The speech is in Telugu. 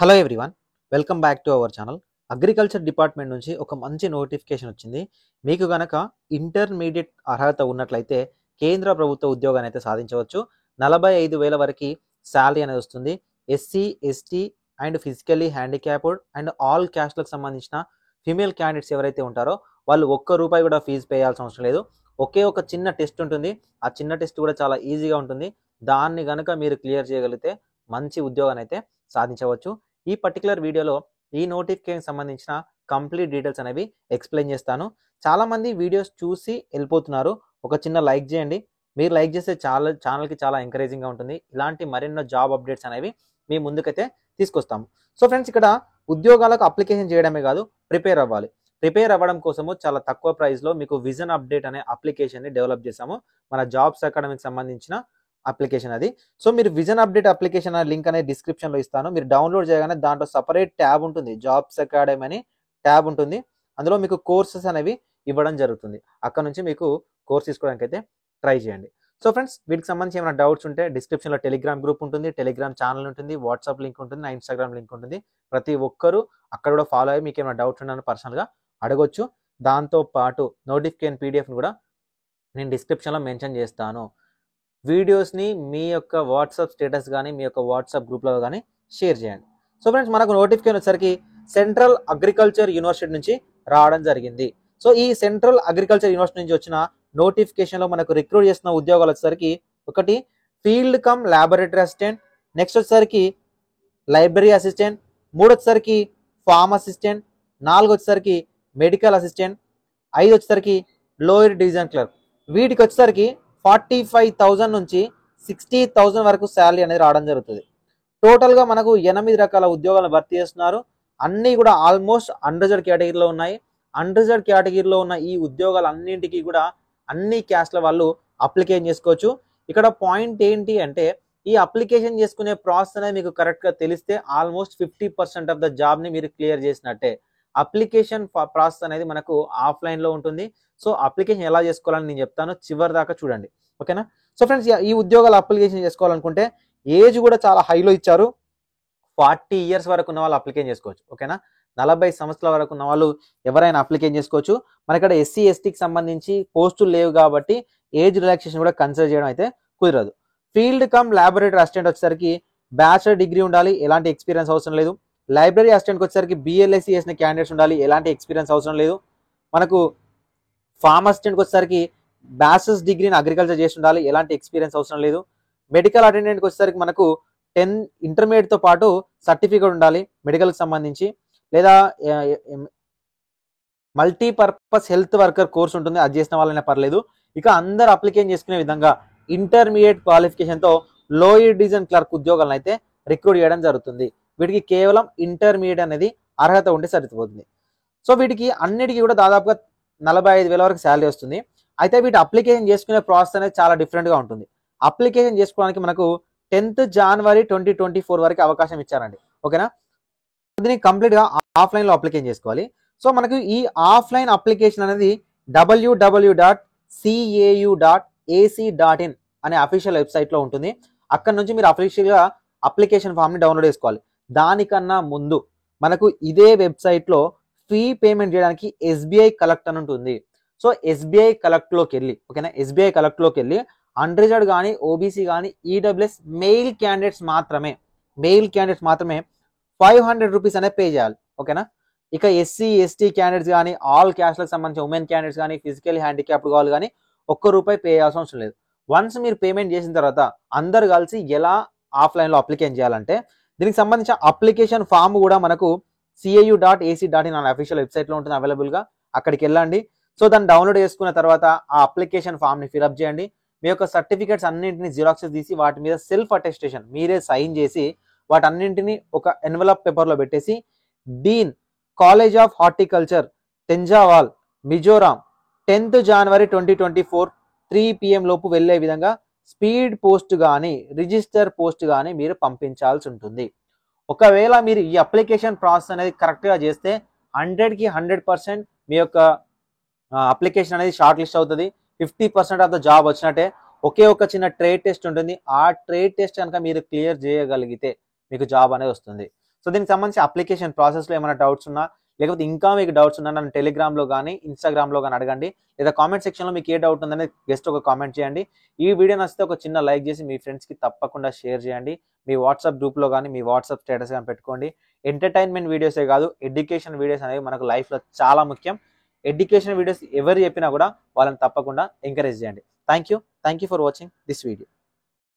Hello everyone, welcome back to our channel. Agriculture department నుంచి ఒక మంచి నోటిఫికేషన్ వచ్చింది. మీకు గనక ఇంటర్మీడియట్ అర్హత ఉన్నట్లయితే కేంద్ర ప్రభుత్వ ఉద్యోగాన్ని అయితే సాధించవచ్చు. 45,000 వరకు శాలరీ అనేది వస్తుంది. SC, ST and physically handicapped and all క్యాస్ట్లకు సంబంధించిన ఫీమేల్ క్యాండిడేట్స్ ఎవరైతే ఉంటారో వాళ్ళు ₹1 కూడా ఫీజు పే చేయాల్సిన అవసరం లేదు. ఒకే ఒక చిన్న టెస్ట్ ఉంటుంది. ఆ చిన్న టెస్ట్ కూడా చాలా ఈజీగా ఉంటుంది. దాన్ని గనక మీరు క్లియర్ చేయగలిగితే మంచి ఉద్యోగాన్ని అయితే సాధించవచ్చు. ఈ పర్టికులర్ వీడియోలో ఈ నోటిఫికేషన్ సంబంధించిన కంప్లీట్ డీటెయిల్స్ అనేవి ఎక్స్ప్లెయిన్ చేస్తాను. చాలామంది వీడియోస్ చూసి వెళ్ళిపోతున్నారు. ఒక చిన్న లైక్ చేయండి. మీరు లైక్ చేస్తే ఛానల్కి చాలా ఎంకరేజింగ్గా ఉంటుంది. ఇలాంటి మరెన్నో జాబ్ అప్డేట్స్ అనేవి మీ ముందుకైతే తీసుకొస్తాము. సో ఫ్రెండ్స్, ఇక్కడ ఉద్యోగాలకు అప్లికేషన్ చేయడమే కాదు, ప్రిపేర్ అవ్వాలి. ప్రిపేర్ అవ్వడం కోసము చాలా తక్కువ ప్రైస్లో మీకు విజన్ అప్డేట్ అనే అప్లికేషన్ని డెవలప్ చేసాము. మన జాబ్స్ అకాడమీకి సంబంధించిన అప్లికేషన్ అది. సో మీరు విజన్ అప్డేట్ అప్లికేషన్ అనే లింక్ అనేది డిస్క్రిప్షన్లో ఇస్తాను. మీరు డౌన్లోడ్ చేయగానే దాంట్లో సపరేట్ ట్యాబ్ ఉంటుంది, జాబ్స్ అకాడమీ అని ట్యాబ్ ఉంటుంది. అందులో మీకు కోర్సెస్ అనేవి ఇవ్వడం జరుగుతుంది. అక్కడ నుంచి మీకు కోర్స్ తీసుకోవడానికి అయితే ట్రై చేయండి. సో ఫ్రెండ్స్, వీటికి సంబంధించి ఏమైనా డౌట్స్ ఉంటే డిస్క్రిప్షన్లో టెలిగ్రామ్ గ్రూప్ ఉంటుంది, టెలిగ్రామ్ ఛానల్ ఉంటుంది, వాట్సాప్ లింక్ ఉంటుంది, నా ఇన్స్టాగ్రామ్ లింక్ ఉంటుంది. ప్రతి ఒక్కరూ అక్కడ కూడా ఫాలో అయ్యి మీకు ఏమైనా డౌట్స్ ఉన్నాయని పర్సనల్గా అడగొచ్చు. దాంతోపాటు నోటిఫికేషన్ పీడిఎఫ్ని కూడా నేను డిస్క్రిప్షన్లో మెన్షన్ చేస్తాను. వీడియోస్ని మీ యొక్క వాట్సాప్ స్టేటస్ కానీ మీ యొక్క వాట్సాప్ గ్రూప్లో కానీ షేర్ చేయండి. సో ఫ్రెండ్స్, మనకు నోటిఫికేషన్ వచ్చేసరికి సెంట్రల్ అగ్రికల్చర్ యూనివర్సిటీ నుంచి రావడం జరిగింది. సో ఈ సెంట్రల్ అగ్రికల్చర్ యూనివర్సిటీ నుంచి వచ్చిన నోటిఫికేషన్లో మనకు రిక్రూట్ చేసిన ఉద్యోగాలు వచ్చేసరికి ఒకటి field come laboratory assistant, next వచ్చేసరికి లైబ్రరీ అసిస్టెంట్, 3 వచ్చేసరికి ఫార్మ్ అసిస్టెంట్, 4 వచ్చేసరికి మెడికల్ అసిస్టెంట్, 5 వచ్చేసరికి లోయర్ డివిజన్ క్లర్క్. వీటికి వచ్చేసరికి 45,000 నుంచి 60,000 వరకు శాలరీ అనేది రావడం జరుగుతుంది. టోటల్గా మనకు 8 రకాల ఉద్యోగాలను భర్తీ చేస్తున్నారు. అన్నీ కూడా ఆల్మోస్ట్ అన్రిజర్వ్డ్ కేటగిరీలో ఉన్నాయి. అన్రిజర్వ్డ్ కేటగిరీలో ఉన్న ఈ ఉద్యోగాలు అన్నింటికి కూడా అన్ని క్యాస్ట్ల వాళ్ళు అప్లికేషన్ చేసుకోవచ్చు. ఇక్కడ పాయింట్ ఏంటి అంటే, ఈ అప్లికేషన్ చేసుకునే ప్రాసెస్ అనేది మీకు కరెక్ట్గా తెలిస్తే ఆల్మోస్ట్ 50% ఆఫ్ ద జాబ్ని మీరు క్లియర్ చేసినట్టే. అప్లికేషన్ ప్రాసెస్ అనేది మనకు ఆఫ్లైన్లో ఉంటుంది. సో అప్లికేషన్ ఎలా చేసుకోవాలని నేను చెప్తాను, చివరి దాకా చూడండి, ఓకేనా? సో ఫ్రెండ్స్, ఈ ఉద్యోగాలు అప్లికేషన్ చేసుకోవాలనుకుంటే ఏజ్ కూడా చాలా హైలో ఇచ్చారు. 40 ఇయర్స్ వరకు ఉన్న వాళ్ళు అప్లికేషన్ చేసుకోవచ్చు, ఓకేనా? 40 సంవత్సరాల వరకు ఉన్న వాళ్ళు ఎవరైనా అప్లికేషన్ చేసుకోవచ్చు. మన ఇక్కడ ఎస్సీ, ఎస్టీకి సంబంధించి పోస్టులు లేవు కాబట్టి ఏజ్ రిలాక్సేషన్ కూడా కన్సిడర్ చేయడం అయితే కుదరదు. ఫీల్డ్ కమ్ ల్యాబొరేటరీ అసిస్టెంట్ వచ్చేసరికి బ్యాచిలర్ డిగ్రీ ఉండాలి, ఎలాంటి ఎక్స్పీరియన్స్ అవసరం లేదు. లైబ్రరీ అసిస్టెంట్కి వచ్చేసరికి BLSC చేసిన క్యాండిడేట్స్ ఉండాలి, ఎలాంటి ఎక్స్పీరియన్స్ అవసరం లేదు. మనకు ఫార్మ్ అసిస్టెంట్కి వచ్చేసరికి బ్యాచిలర్స్ డిగ్రీని అగ్రికల్చర్ చేసి ఉండాలి, ఎలాంటి ఎక్స్పీరియన్స్ అవసరం లేదు. మెడికల్ అటెండెంట్కి వచ్చేసరికి మనకు 10 ఇంటర్మీడియట్తో పాటు సర్టిఫికేట్ ఉండాలి మెడికల్కి సంబంధించి, లేదా మల్టీపర్పస్ హెల్త్ వర్కర్ కోర్స్ ఉంటుంది, అది చేసిన వాళ్ళైనా పర్లేదు. ఇక అందరు అప్లికేషన్ చేసుకునే విధంగా ఇంటర్మీడియట్ క్వాలిఫికేషన్తో లోయర్ డివిజన్ క్లర్క్ ఉద్యోగాలను అయితే రిక్రూట్ చేయడం జరుగుతుంది. వీటికి కేవలం ఇంటర్మీడియట్ అనేది అర్హత ఉంటే సరిపోతుంది. సో వీటికి అన్నిటికీ కూడా దాదాపుగా 45,000 వరకు శాలరీ వస్తుంది. అయితే వీటి అప్లికేషన్ చేసుకునే ప్రాసెస్ అనేది చాలా డిఫరెంట్గా ఉంటుంది. అప్లికేషన్ చేసుకోవడానికి మనకు 10th January 2024 వరకు అవకాశం ఇచ్చారండి, ఓకేనా? దీన్ని కంప్లీట్గా ఆఫ్లైన్లో అప్లికేషన్ చేసుకోవాలి. సో మనకు ఈ ఆఫ్లైన్ అప్లికేషన్ అనేది www.cau.ac.in అనే అఫీషియల్ వెబ్సైట్లో ఉంటుంది. అక్కడ నుంచి మీరు అఫీషియల్గా అప్లికేషన్ ఫామ్ని డౌన్లోడ్ చేసుకోవాలి. దానికన్నా ముందు మనకు ఇదే వెబ్సైట్లో ఫీ పేమెంట్ చేయడానికి SBI కలెక్ట్ అని ఉంటుంది. సో SBI కలెక్ట్లోకి వెళ్ళి, ఓకేనా, SBI కలెక్ట్లోకి వెళ్ళి అన్రిజర్వ్డ్ కానీ OBC కానీ EWS మెయిల్ క్యాండిడేట్స్ మాత్రమే 500 రూపీస్ అనేది పే చేయాలి, ఓకేనా? ఇక SC, ST క్యాండిడేట్స్ కానీ ఆల్ క్యాస్ట్లకు సంబంధించిన ఉమెన్ క్యాండిడేట్స్ కానీ ఫిజికల్ హ్యాండిక్యాప్డ్ వాళ్ళు కానీ ₹1 పే చేయాల్సిన అవసరం లేదు. వన్స్ మీరు పేమెంట్ చేసిన తర్వాత అందరు కలిసి ఎలా ఆఫ్లైన్లో అప్లికేషన్ చేయాలంటే, దీనికి సంబంధించిన అప్లికేషన్ ఫామ్ కూడా మనకు cau.ac.in అనే అఫీషియల్ వెబ్సైట్లో ఉంటుంది అవైలబుల్గా. అక్కడికి వెళ్ళండి. సో దాన్ని డౌన్లోడ్ చేసుకున్న తర్వాత ఆ అప్లికేషన్ ఫామ్ని ఫిల్అప్ చేయండి. మీ యొక్క సర్టిఫికేట్స్ అన్నింటినీ జిరాక్స్ తీసి వాటి మీద సెల్ఫ్ అటెస్టేషన్ మీరే సైన్ చేసి వాటన్నింటినీ ఒక ఎన్వలప్ పేపర్లో పెట్టేసి dean college of horticulture Thenzawl Mizoram 10th January 2024 3 PM లోపు వెళ్ళే విధంగా స్పీడ్ పోస్ట్ కానీ రిజిస్టర్ పోస్ట్ కానీ మీరు పంపించాల్సి ఉంటుంది. ఒకవేళ మీరు ఈ అప్లికేషన్ ప్రాసెస్ అనేది కరెక్ట్గా చేస్తే 100కి 100% మీ యొక్క అప్లికేషన్ అనేది షార్ట్ లిస్ట్ అవుతుంది. 50% ఆఫ్ ద జాబ్ వచ్చినట్టే. ఒకే ఒక చిన్న ట్రేడ్ టెస్ట్ ఉంటుంది. ఆ ట్రేడ్ టెస్ట్ కనుక మీరు క్లియర్ చేయగలిగితే మీకు జాబ్ అనేది వస్తుంది. సో దీనికి సంబంధించి అప్లికేషన్ ప్రాసెస్లో ఏమైనా డౌట్స్ ఉన్నా, లేకపోతే ఇంకా మీకు డౌట్స్ ఉన్నా నన్ను టెలిగ్రామ్లో కానీ ఇన్స్టాగ్రామ్లో కానీ అడగండి, లేదా కామెంట్ సెక్షన్లో మీకు ఏ డౌట్ ఉందనేది జస్ట్ ఒక కామెంట్ చేయండి. ఈ వీడియో నచ్చితే ఒక చిన్న లైక్ చేసి మీ ఫ్రెండ్స్కి తప్పకుండా షేర్ చేయండి. మీ వాట్సాప్ గ్రూప్లో కానీ మీ వాట్సాప్ స్టేటస్ కానీ పెట్టుకోండి. ఎంటర్టైన్మెంట్ వీడియోసే కాదు, ఎడ్యుకేషన్ వీడియోస్ అనేవి మనకు లైఫ్లో చాలా ముఖ్యం. ఎడ్యుకేషన్ వీడియోస్ ఎవరు చెప్పినా కూడా వాళ్ళని తప్పకుండా ఎంకరేజ్ చేయండి. Thank you for watching this video.